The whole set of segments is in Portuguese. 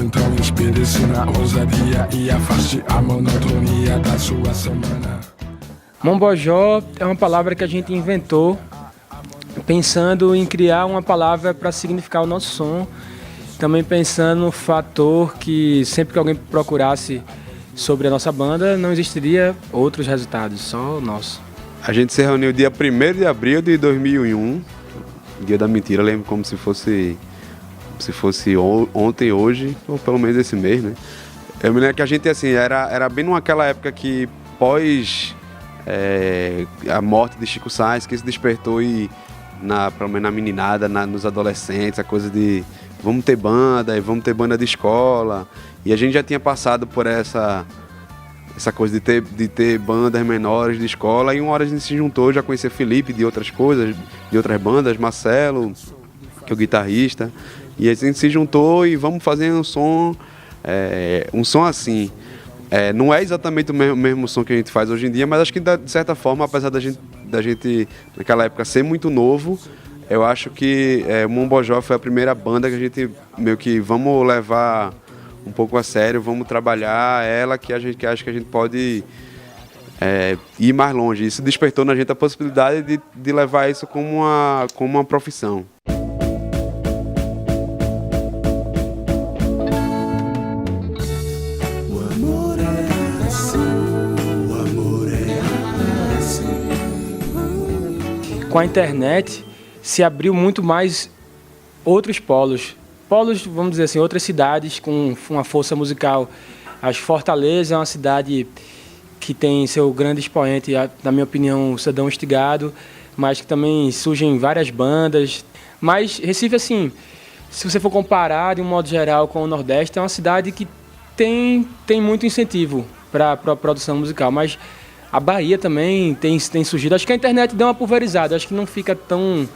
então inspire-se na ousadia e afaste a monotonia da sua semana. Mombojó é uma palavra que a gente inventou pensando em criar uma palavra para significar o nosso som, também pensando no fator que sempre que alguém procurasse sobre a nossa banda, não existiria outros resultados, só o nosso. A gente se reuniu dia 1º de abril de 2001, dia da mentira, lembro como se fosse ontem, hoje, ou pelo menos esse mês, né? Eu me lembro que a gente, assim, era bem naquela época que pós a morte de Chico Sainz, que isso despertou pelo menos na meninada, nos adolescentes, a coisa de vamos ter banda de escola, e a gente já tinha passado por essa coisa de ter bandas menores de escola, e uma hora a gente se juntou, já conhecia Felipe de outras coisas, de outras bandas, Marcelo, que é o guitarrista, e a gente se juntou e vamos fazer um som assim. Não é exatamente o mesmo som que a gente faz hoje em dia, mas acho que de certa forma, apesar da gente naquela época ser muito novo, eu acho que o Mombojó foi a primeira banda que a gente meio que vamos levar um pouco a sério, vamos trabalhar ela, que acha que a gente pode ir mais longe. Isso despertou na gente a possibilidade de levar isso como uma profissão. Com a internet se abriu muito mais outros polos, vamos dizer assim, outras cidades com uma força musical. Acho que Fortaleza é uma cidade que tem seu grande expoente, na minha opinião, o Cedão Estigado, mas que também surgem várias bandas. Mas Recife, assim, se você for comparar de um modo geral com o Nordeste, é uma cidade que tem muito incentivo para a produção musical, mas a Bahia também tem surgido. Acho que a internet deu uma pulverizada, acho que não fica tão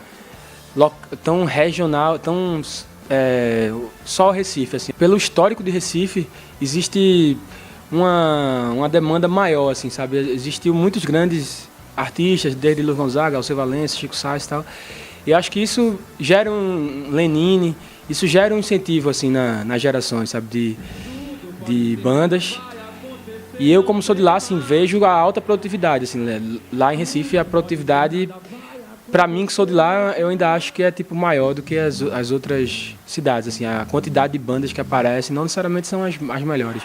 regional, só o Recife. Assim. Pelo histórico de Recife, existe uma demanda maior, assim, sabe? Existiam muitos grandes artistas, desde Luiz Gonzaga, Alceu Valença, Chico Sainz e tal. E acho que isso gera Lenine, isso gera um incentivo assim, nas gerações, sabe? De bandas. E eu, como sou de lá, assim, vejo a alta produtividade. Assim, né? Lá em Recife, a produtividade, para mim, que sou de lá, eu ainda acho que é tipo, maior do que as outras cidades. Assim, a quantidade de bandas que aparecem não necessariamente são as melhores.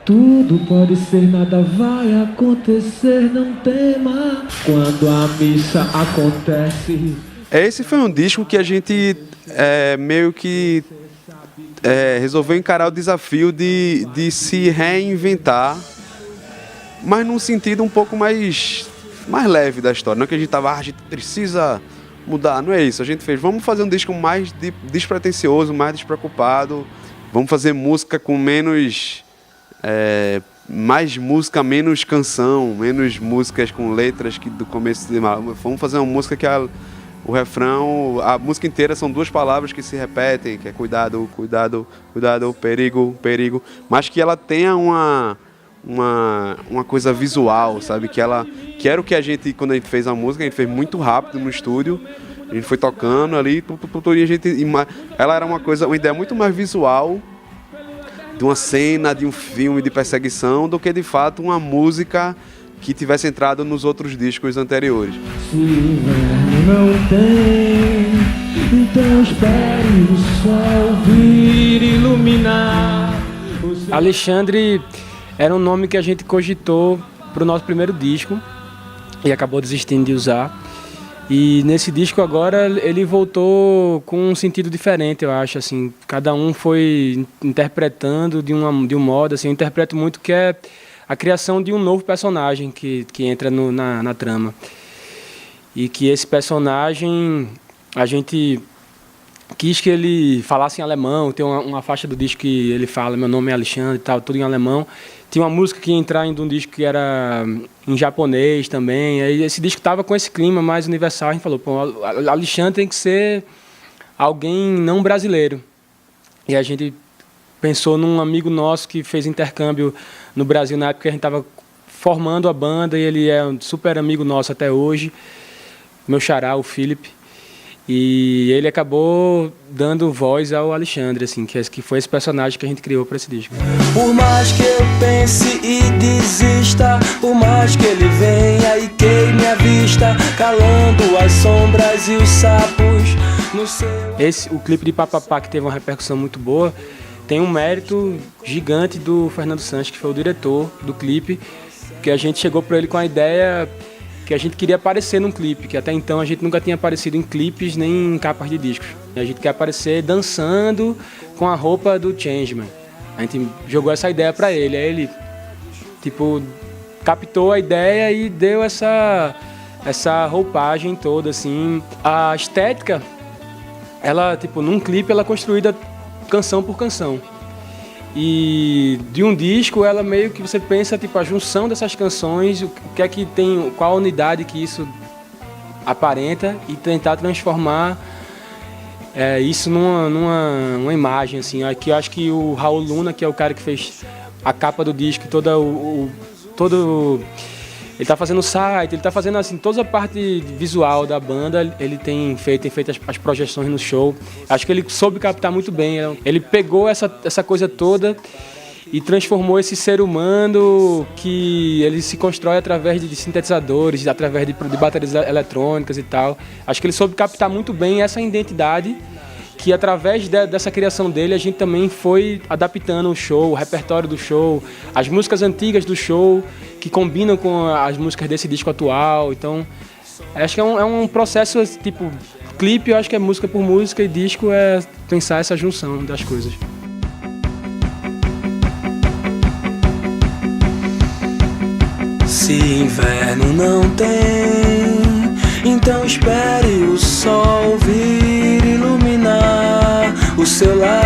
Tudo pode ser, nada vai acontecer, não tema quando a missa acontece. Esse foi um disco que a gente meio que resolveu encarar o desafio de se reinventar, mas num sentido um pouco mais leve da história. Não é que a gente a gente precisa mudar, não é isso. A gente fez, vamos fazer um disco mais despretensioso, mais despreocupado, vamos fazer música com mais música, menos canção, menos músicas com letras que do começo de vamos fazer uma música que o refrão, a música inteira são 2 palavras que se repetem, que é cuidado, cuidado, cuidado, perigo, perigo, mas que ela tenha uma coisa visual, sabe? Que era o que a gente, quando a gente fez a música, a gente fez muito rápido no estúdio, a gente foi tocando ali, ela era uma ideia muito mais visual de uma cena, de um filme de perseguição, do que de fato uma música que tivesse entrado nos outros discos anteriores. Se inverno não tem, então espere o sol vir iluminar. Alexandre era um nome que a gente cogitou para o nosso primeiro disco e acabou desistindo de usar. E nesse disco agora ele voltou com um sentido diferente, eu acho, assim, cada um foi interpretando de um modo, assim, eu interpreto muito que é a criação de um novo personagem que entra na trama. E que esse personagem, a gente quis que ele falasse em alemão, tem uma faixa do disco que ele fala, meu nome é Alexandre e tal, tudo em alemão. Tinha uma música que ia entrar em um disco que era em japonês também. Aí esse disco estava com esse clima mais universal. A gente falou, pô, Alexandre tem que ser alguém não brasileiro. E a gente pensou num amigo nosso que fez intercâmbio no Brasil na época que a gente estava formando a banda, e ele é um super amigo nosso até hoje, meu xará, o Felipe. E ele acabou dando voz ao Alexandre, assim, que foi esse personagem que a gente criou para esse disco. Por mais que eu pense e desista, por mais que ele venha e queime a vista, calando as sombras e os sapos no seu... O clipe de Papapá, que teve uma repercussão muito boa, tem um mérito gigante do Fernando Sanches, que foi o diretor do clipe, que a gente chegou para ele com a ideia que a gente queria aparecer num clipe, que até então a gente nunca tinha aparecido em clipes nem em capas de discos. A gente quer aparecer dançando com a roupa do Changeman. A gente jogou essa ideia para ele, aí ele tipo captou a ideia e deu essa roupagem toda assim. A estética, ela tipo num clipe ela é construída canção por canção. E de um disco, ela meio que você pensa tipo a junção dessas canções, o que é que tem, qual a unidade que isso aparenta e tentar transformar isso numa imagem assim. Aqui eu acho que o Raul Luna, que é o cara que fez a capa do disco, ele tá fazendo o site, ele tá fazendo assim toda a parte visual da banda, ele tem feito as projeções no show. Acho que ele soube captar muito bem. Ele pegou essa coisa toda e transformou esse ser humano que ele se constrói através de sintetizadores, através de baterias eletrônicas e tal. Acho que ele soube captar muito bem essa identidade que através dessa criação dele a gente também foi adaptando o show, o repertório do show, as músicas antigas do show que combinam com as músicas desse disco atual. Então acho que é um processo tipo clipe, eu acho que é música por música, e disco é pensar essa junção das coisas. Se inverno não tem, então espere o sol vir iluminar o seu lar.